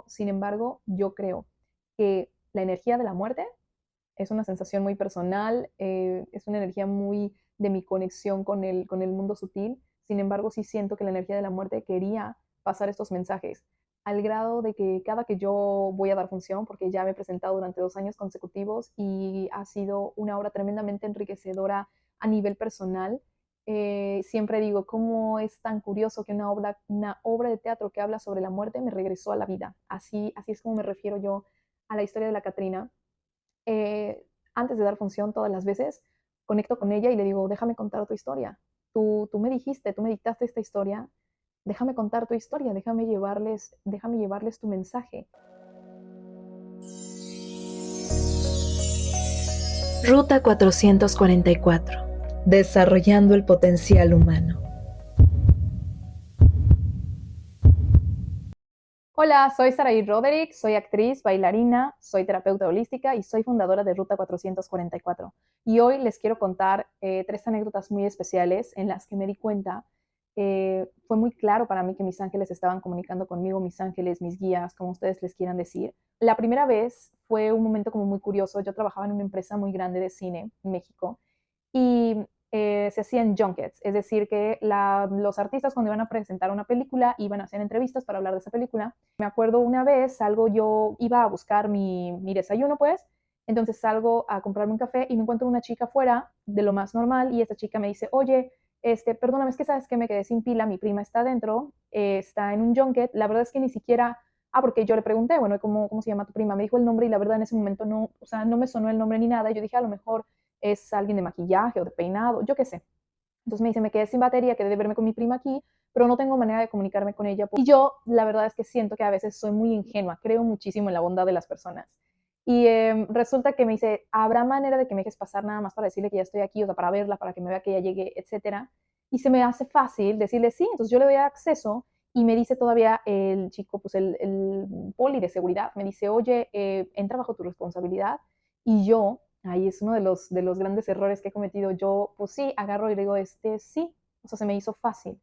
Sin embargo, yo creo que la energía de la muerte es una sensación muy personal, es una energía muy de mi conexión con el mundo sutil. Sin embargo, sí siento que la energía de la muerte quería pasar estos mensajes, al grado de que cada que yo voy a dar función, porque ya me he presentado durante 2 años consecutivos y ha sido una obra tremendamente enriquecedora a nivel personal, siempre digo, ¿cómo es tan curioso que una obra de teatro que habla sobre la muerte me regresó a la vida? Así es como me refiero yo a la historia de la Catrina. Antes de dar función todas las veces, conecto con ella y le digo, déjame contar tu historia. Tú me dijiste, tú me dictaste esta historia, déjame contar tu historia, déjame llevarles tu mensaje. Ruta 444. Desarrollando el potencial humano. Hola, soy Saraí Roderick, soy actriz, bailarina, soy terapeuta holística y soy fundadora de Ruta 444. Y hoy les quiero contar 3 anécdotas muy especiales en las que me di cuenta, fue muy claro para mí que mis ángeles estaban comunicando conmigo, mis ángeles, mis guías, como ustedes les quieran decir. La primera vez fue un momento como muy curioso. Yo trabajaba en una empresa muy grande de cine en México y se hacían junkets, es decir, que los artistas cuando iban a presentar una película iban a hacer entrevistas para hablar de esa película. Me acuerdo una vez, yo iba a buscar mi desayuno, pues, entonces salgo a comprarme un café y me encuentro una chica afuera de lo más normal y esta chica me dice, oye, perdóname, es que sabes que me quedé sin pila, mi prima está adentro, está en un junket, la verdad es que ni siquiera, porque yo le pregunté, bueno, ¿cómo se llama tu prima? Me dijo el nombre y la verdad en ese momento no, o sea, no me sonó el nombre ni nada, y yo dije, a lo mejor es alguien de maquillaje o de peinado, yo qué sé. Entonces me dice, me quedé sin batería, quedé de verme con mi prima aquí, pero no tengo manera de comunicarme con ella. Y yo, la verdad es que siento que a veces soy muy ingenua, creo muchísimo en la bondad de las personas. Y resulta que me dice, ¿habrá manera de que me dejes pasar nada más para decirle que ya estoy aquí, o sea, para verla, para que me vea que ya llegue, etcétera? Y se me hace fácil decirle sí, entonces yo le doy acceso y me dice todavía el chico, pues el poli de seguridad, me dice, oye, entra bajo tu responsabilidad. Y yo, ahí es uno de los grandes errores que he cometido. Yo, pues sí, agarro y le digo, sí, o sea, se me hizo fácil.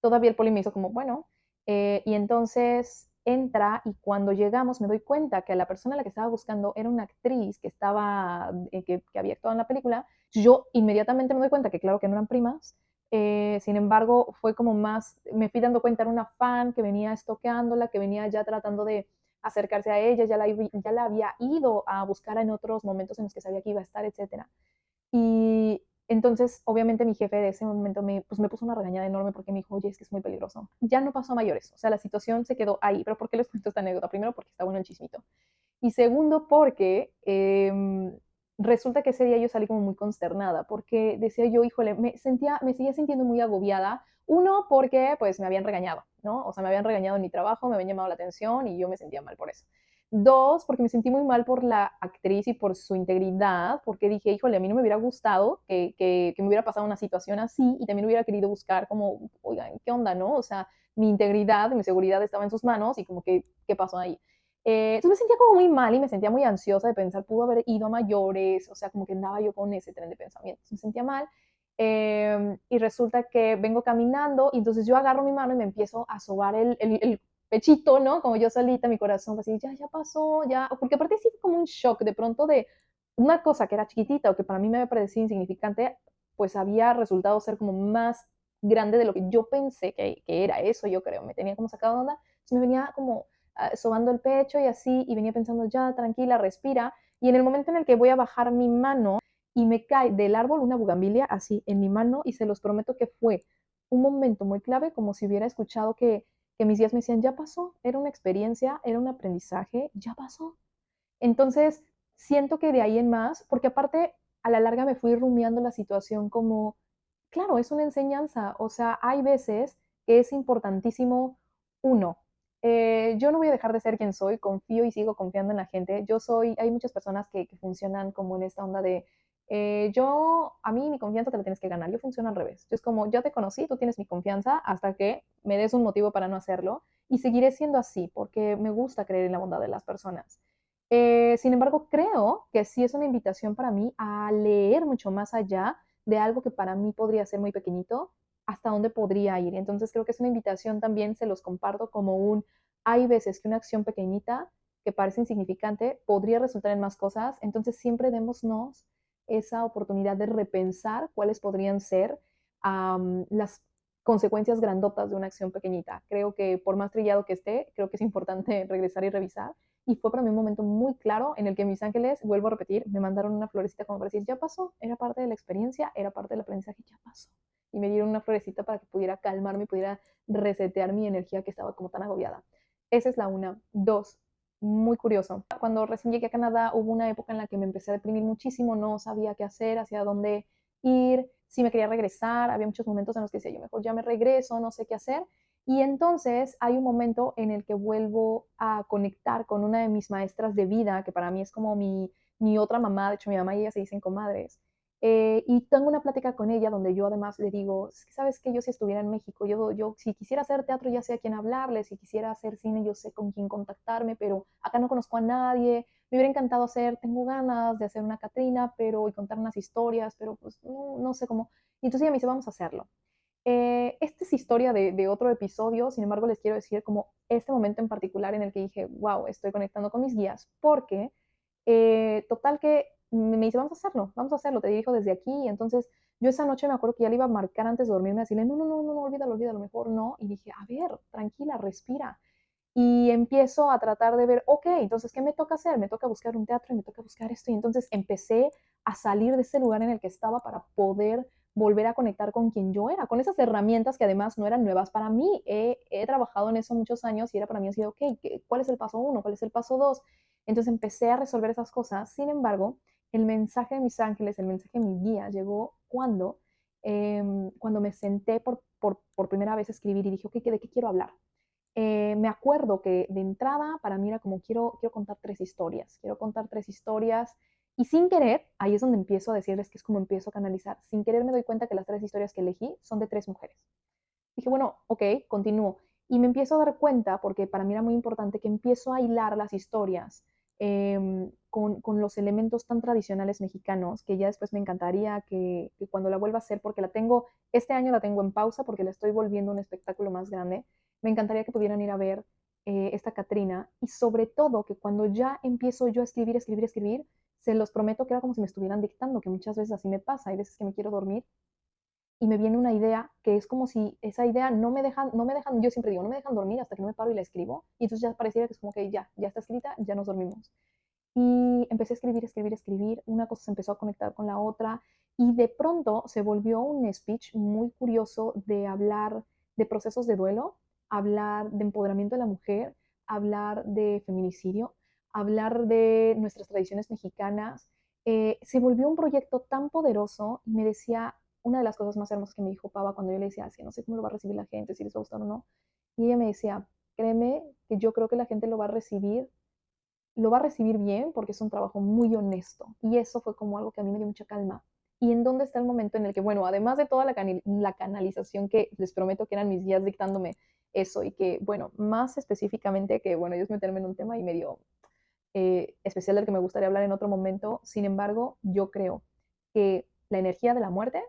Todavía el poli me hizo como, bueno, y entonces entra y cuando llegamos me doy cuenta que la persona a la que estaba buscando era una actriz que estaba, que había actuado en la película. Yo inmediatamente me doy cuenta que claro que no eran primas. Sin embargo, fue como más, me fui dando cuenta, era una fan que venía estoqueándola, que venía ya tratando de acercarse a ella, ya la había ido a buscar en otros momentos en los que sabía que iba a estar, etcétera. Y entonces, obviamente, mi jefe de ese momento pues me puso una regañada enorme porque me dijo, oye, es que es muy peligroso. Ya no pasó a mayores, o sea, la situación se quedó ahí. Pero ¿por qué les cuento esta anécdota? Primero, porque está bueno el chismito. Y segundo, porque resulta que ese día yo salí como muy consternada, porque decía yo, híjole, me seguía sintiendo muy agobiada. Uno, porque pues me habían regañado, ¿no? O sea, me habían regañado en mi trabajo, me habían llamado la atención y yo me sentía mal por eso. Dos, porque me sentí muy mal por la actriz y por su integridad, porque dije, híjole, a mí no me hubiera gustado que me hubiera pasado una situación así y también hubiera querido buscar como, oigan, ¿qué onda, no? O sea, mi integridad, mi seguridad estaba en sus manos y como que, ¿qué pasó ahí? Entonces me sentía como muy mal y me sentía muy ansiosa de pensar, pudo haber ido a mayores, o sea, como que andaba yo con ese tren de pensamientos. Me sentía mal y resulta que vengo caminando y entonces yo agarro mi mano y me empiezo a sobar el pechito, ¿no? Como yo solita, mi corazón, así, ya pasó, ya, porque aparte sí fue como un shock de pronto de una cosa que era chiquitita o que para mí me había parecido insignificante, pues había resultado ser como más grande de lo que yo pensé que era eso, yo creo, me tenía como sacado de onda, entonces me venía como sobando el pecho y así, y venía pensando, ya, tranquila, respira, y en el momento en el que voy a bajar mi mano y me cae del árbol una bugambilia así en mi mano, y se los prometo que fue un momento muy clave, como si hubiera escuchado que mis días me decían, ya pasó, era una experiencia, era un aprendizaje, ya pasó. Entonces, siento que de ahí en más, porque aparte a la larga me fui rumiando la situación como, claro, es una enseñanza, o sea, hay veces que es importantísimo uno. Yo no voy a dejar de ser quien soy, confío y sigo confiando en la gente. Hay muchas personas que funcionan como en esta onda de, a mí mi confianza te la tienes que ganar, yo funciono al revés. Yo es como, yo te conocí, tú tienes mi confianza hasta que me des un motivo para no hacerlo y seguiré siendo así porque me gusta creer en la bondad de las personas. Sin embargo, creo que sí es una invitación para mí a leer mucho más allá de algo que para mí podría ser muy pequeñito, hasta dónde podría ir. Entonces creo que es una invitación también, se los comparto como un hay veces que una acción pequeñita que parece insignificante podría resultar en más cosas, entonces siempre démonos esa oportunidad de repensar cuáles podrían ser las consecuencias grandotas de una acción pequeñita. Creo que por más trillado que esté, creo que es importante regresar y revisar. Y fue para mí un momento muy claro en el que mis ángeles, vuelvo a repetir, me mandaron una florecita como para decir, ya pasó, era parte de la experiencia, era parte del aprendizaje, ya pasó. Y me dieron una florecita para que pudiera calmarme, pudiera resetear mi energía que estaba como tan agobiada. Esa es la una. Dos, muy curioso. Cuando recién llegué a Canadá hubo una época en la que me empecé a deprimir muchísimo, no sabía qué hacer, hacia dónde ir, si me quería regresar, había muchos momentos en los que decía yo mejor ya me regreso, no sé qué hacer. Y entonces hay un momento en el que vuelvo a conectar con una de mis maestras de vida, que para mí es como mi otra mamá, de hecho mi mamá y ella se dicen comadres, y tengo una plática con ella donde yo además le digo, es que sabes que yo si estuviera en México, yo si quisiera hacer teatro ya sé a quién hablarle, si quisiera hacer cine yo sé con quién contactarme, pero acá no conozco a nadie, me hubiera encantado hacer, tengo ganas de hacer una Catrina, pero y contar unas historias, pero pues no sé cómo. Y entonces ella me dice, vamos a hacerlo. Esta es historia de otro episodio, sin embargo les quiero decir como este momento en particular en el que dije, wow, estoy conectando con mis guías, porque total que me dice, vamos a hacerlo, te dirijo desde aquí. Y entonces yo esa noche me acuerdo que ya le iba a marcar antes de dormirme, decirle, no, olvídalo, mejor no. Y dije, a ver, tranquila, respira. Y empiezo a tratar de ver, ok, entonces, ¿qué me toca hacer? Me toca buscar un teatro y me toca buscar esto. Y entonces empecé a salir de ese lugar en el que estaba para poder volver a conectar con quien yo era, con esas herramientas que además no eran nuevas para mí. He trabajado en eso muchos años y era para mí así, ok, ¿cuál es el paso uno? ¿Cuál es el paso dos? Entonces empecé a resolver esas cosas. Sin embargo, el mensaje de mis ángeles, el mensaje de mi guía llegó cuando me senté por primera vez a escribir y dije, ok, ¿de qué quiero hablar? Me acuerdo que de entrada para mí era como quiero contar tres historias y sin querer, ahí es donde empiezo a decirles que es como empiezo a canalizar, sin querer me doy cuenta que las tres historias que elegí son de tres mujeres. Dije, bueno, ok, continúo. Y me empiezo a dar cuenta, porque para mí era muy importante, que empiezo a hilar las historias con los elementos tan tradicionales mexicanos, que ya después me encantaría que cuando la vuelva a hacer, porque este año la tengo en pausa porque la estoy volviendo un espectáculo más grande, me encantaría que pudieran ir a ver esta Catrina y sobre todo que cuando ya empiezo yo a escribir, se los prometo que era como si me estuvieran dictando, que muchas veces así me pasa, hay veces que me quiero dormir y me viene una idea que es como si esa idea no me dejan, yo siempre digo, no me dejan dormir hasta que no me paro y la escribo, y entonces ya pareciera que es como que ya está escrita, ya nos dormimos. Y empecé a escribir, una cosa se empezó a conectar con la otra, y de pronto se volvió un speech muy curioso de hablar de procesos de duelo, hablar de empoderamiento de la mujer, hablar de feminicidio, hablar de nuestras tradiciones mexicanas. Se volvió un proyecto tan poderoso y me decía, una de las cosas más hermosas que me dijo Pava cuando yo le decía, así, no sé cómo lo va a recibir la gente, si les va a gustar o no, y ella me decía, créeme que yo creo que la gente lo va a recibir bien porque es un trabajo muy honesto. Y eso fue como algo que a mí me dio mucha calma. ¿Y en dónde está el momento en el que, bueno, además de toda la canalización que les prometo que eran mis guías dictándome eso y que, bueno, más específicamente que, bueno, ellos meterme en un tema y medio especial del que me gustaría hablar en otro momento, sin embargo, yo creo que la energía de la muerte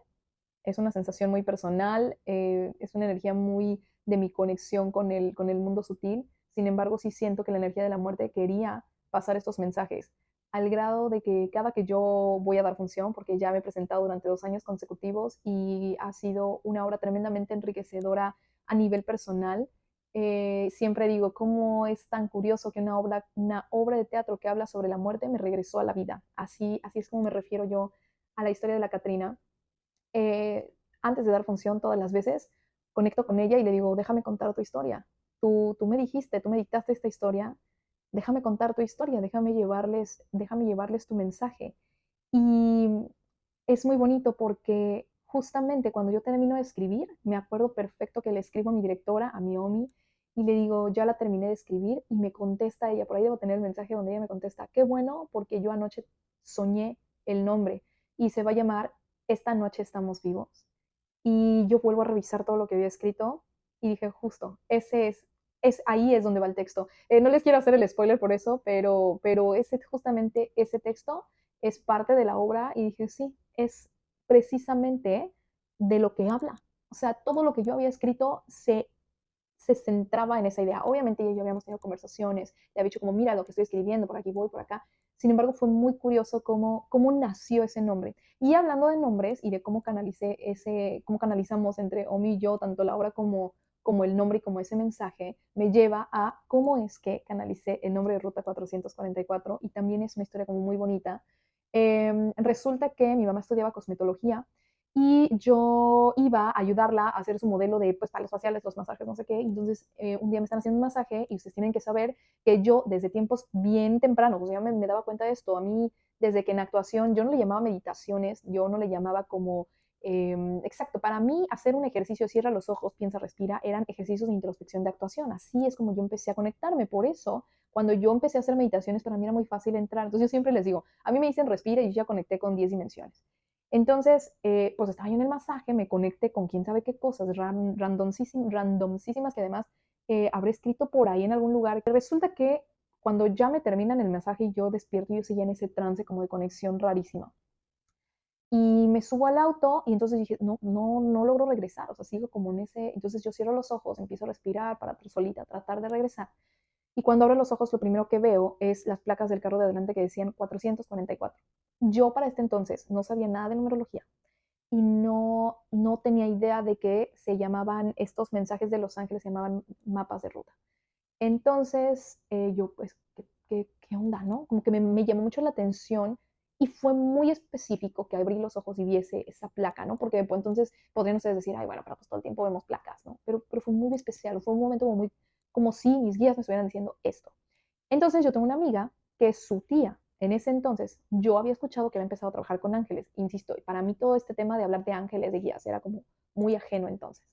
es una sensación muy personal, es una energía muy de mi conexión con el mundo sutil. Sin embargo, sí siento que la energía de la muerte quería pasar estos mensajes, al grado de que cada que yo voy a dar función, porque ya me he presentado durante 2 años consecutivos y ha sido una obra tremendamente enriquecedora a nivel personal, siempre digo, ¿cómo es tan curioso que una obra de teatro que habla sobre la muerte me regresó a la vida? Así es como me refiero yo a la historia de la Catrina. Antes de dar función todas las veces, conecto con ella y le digo, déjame contar tu historia. Tú me dijiste, tú me dictaste esta historia, déjame contar tu historia, déjame llevarles tu mensaje. Y es muy bonito porque justamente cuando yo termino de escribir, me acuerdo perfecto que le escribo a mi directora, a mi Omi, y le digo, ya la terminé de escribir y me contesta ella, por ahí debo tener el mensaje donde ella me contesta, qué bueno porque yo anoche soñé el nombre y se va a llamar Esta noche estamos vivos. Y yo vuelvo a revisar todo lo que había escrito y dije, justo, ahí es donde va el texto. No les quiero hacer el spoiler por eso, pero justamente ese texto es parte de la obra y dije, sí, es precisamente de lo que habla. O sea, todo lo que yo había escrito se centraba en esa idea. Obviamente ella y yo habíamos tenido conversaciones, le había dicho como, mira lo que estoy escribiendo, por aquí voy, por acá. Sin embargo, fue muy curioso cómo nació ese nombre. Y hablando de nombres y de cómo cómo canalizamos entre Omi y yo, tanto la obra como el nombre y como ese mensaje, me lleva a cómo es que canalicé el nombre de Ruta 444 y también es una historia como muy bonita. Resulta que mi mamá estudiaba cosmetología y yo iba a ayudarla a hacer su modelo de pues, palos faciales, los masajes, no sé qué. Entonces, un día me están haciendo un masaje y ustedes tienen que saber que yo desde tiempos bien tempranos, o sea, me daba cuenta de esto. A mí, desde que en actuación, yo no le llamaba meditaciones, yo no le llamaba como exacto, para mí hacer un ejercicio, cierra los ojos, piensa, respira, eran ejercicios de introspección de actuación. Así es como yo empecé a conectarme. Por eso, cuando yo empecé a hacer meditaciones, para mí era muy fácil entrar. Entonces yo siempre les digo, a mí me dicen respira y yo ya conecté con 10 dimensiones. Entonces, pues estaba yo en el masaje, me conecté con quién sabe qué cosas randomísimas que además habré escrito por ahí en algún lugar. Resulta que cuando ya me terminan el masaje y yo despierto, yo seguía en ese trance como de conexión rarísima. Y me subo al auto y entonces dije, no logro regresar, o sea, sigo como en ese, entonces yo cierro los ojos, empiezo a respirar para solita tratar de regresar. Y cuando abro los ojos, lo primero que veo es las placas del carro de adelante que decían 444. Yo para este entonces no sabía nada de numerología y no tenía idea de que se llamaban, estos mensajes de Los Ángeles se llamaban mapas de ruta. Entonces, yo, pues, ¿qué onda, no? Como que me llamó mucho la atención y fue muy específico que abrí los ojos y viese esa placa, ¿no? Porque pues, entonces podrían ustedes decir, ay, bueno, pero pues todo el tiempo vemos placas, ¿no? Pero fue muy especial, fue un momento como si mis guías me estuvieran diciendo esto. Entonces yo tengo una amiga que es su tía. En ese entonces yo había escuchado que había empezado a trabajar con ángeles, insisto, y para mí todo este tema de hablar de ángeles, de guías, era como muy ajeno entonces.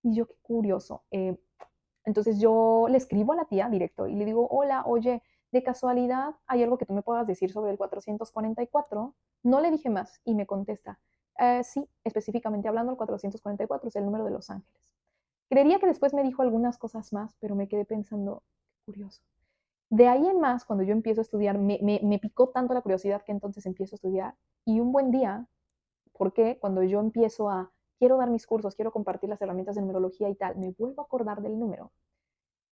Y yo, qué curioso. Entonces yo le escribo a la tía directo y le digo, hola, oye, de casualidad, ¿hay algo que tú me puedas decir sobre el 444? No le dije más y me contesta, sí, específicamente hablando, el 444 es el número de Los Ángeles. Creería que después me dijo algunas cosas más, pero me quedé pensando, qué curioso. De ahí en más, cuando yo empiezo a estudiar, me picó tanto la curiosidad que entonces empiezo a estudiar y un buen día, porque cuando yo empiezo quiero dar mis cursos, quiero compartir las herramientas de numerología y tal, me vuelvo a acordar del número.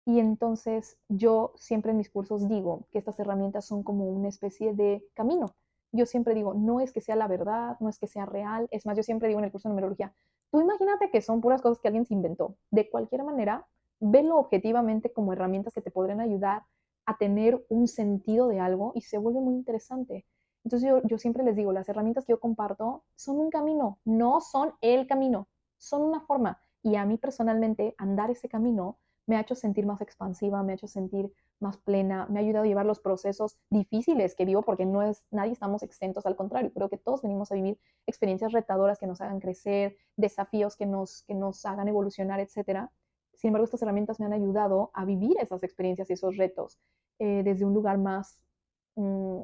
Y entonces yo siempre en mis cursos digo que estas herramientas son como una especie de camino. Yo siempre digo, no es que sea la verdad, no es que sea real. Es más, yo siempre digo en el curso de numerología, tú imagínate que son puras cosas que alguien se inventó. De cualquier manera, velo objetivamente como herramientas que te podrían ayudar a tener un sentido de algo y se vuelve muy interesante. Entonces yo siempre les digo, las herramientas que yo comparto son un camino, no son el camino, son una forma. Y a mí personalmente andar ese camino me ha hecho sentir más expansiva, me ha hecho sentir más plena, me ha ayudado a llevar los procesos difíciles que vivo, porque nadie estamos exentos, al contrario, creo que todos venimos a vivir experiencias retadoras que nos hagan crecer, desafíos que nos hagan evolucionar, etcétera. Sin embargo, estas herramientas me han ayudado a vivir esas experiencias y esos retos desde un lugar mm,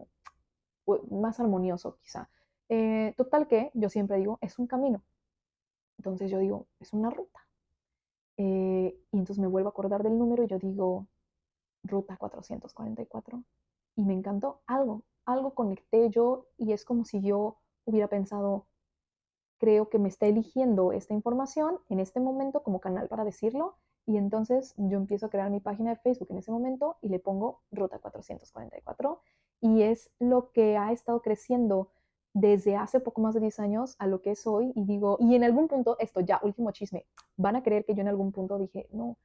más armonioso, quizá. Total que yo siempre digo, es un camino. Entonces yo digo, es una ruta. Y entonces me vuelvo a acordar del número y yo digo, Ruta 444. Y me encantó algo conecté yo y es como si yo hubiera pensado, creo que me está eligiendo esta información en este momento como canal para decirlo. Y entonces yo empiezo a crear mi página de Facebook en ese momento y le pongo Ruta 444. Y es lo que ha estado creciendo desde hace poco más de 10 años a lo que es hoy. Y digo, y en algún punto, esto ya, último chisme, van a creer que yo en algún punto dije, no,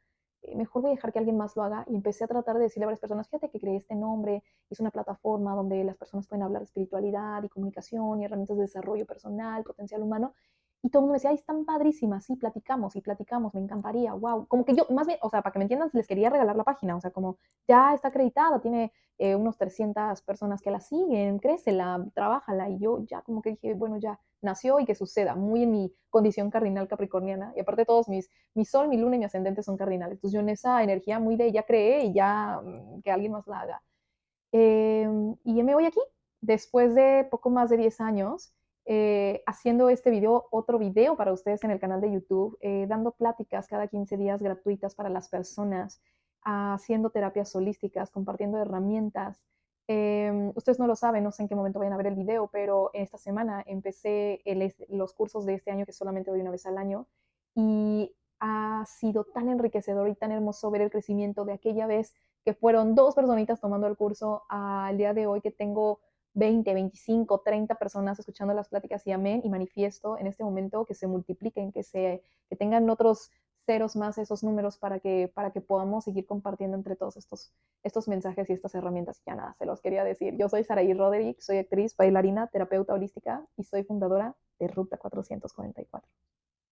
mejor voy a dejar que alguien más lo haga. Y empecé a tratar de decirle a varias personas, fíjate que creé este nombre, es una plataforma donde las personas pueden hablar de espiritualidad y comunicación y herramientas de desarrollo personal, potencial humano. Y todo el mundo me decía, ay, están padrísimas, sí, platicamos y platicamos, me encantaría, wow. Como que yo, más bien, o sea, para que me entiendan, les quería regalar la página, o sea, como ya está acreditada, tiene unos 300 personas que la siguen, crécela, trabájala. Y yo ya como que dije, bueno, ya nació y que suceda, muy en mi condición cardinal capricorniana. Y aparte todos mi sol, mi luna y mi ascendente son cardinales. Entonces yo en esa energía muy de ya creé y ya que alguien más la haga. Y ya me voy aquí, después de poco más de 10 años, haciendo este video, otro video para ustedes en el canal de YouTube, dando pláticas cada 15 días gratuitas para las personas, haciendo terapias holísticas, compartiendo herramientas. Ustedes no lo saben, no sé en qué momento vayan a ver el video, pero esta semana empecé los cursos de este año que solamente doy una vez al año y ha sido tan enriquecedor y tan hermoso ver el crecimiento de aquella vez que fueron 2 personitas tomando el curso al día de hoy que tengo 20, 25, 30 personas escuchando las pláticas y amén y manifiesto en este momento que se multipliquen, que tengan otros ceros más esos números para que podamos seguir compartiendo entre todos estos mensajes y estas herramientas. Ya nada, se los quería decir. Yo soy Saraí Roderick, soy actriz, bailarina, terapeuta holística y soy fundadora de Ruta 444.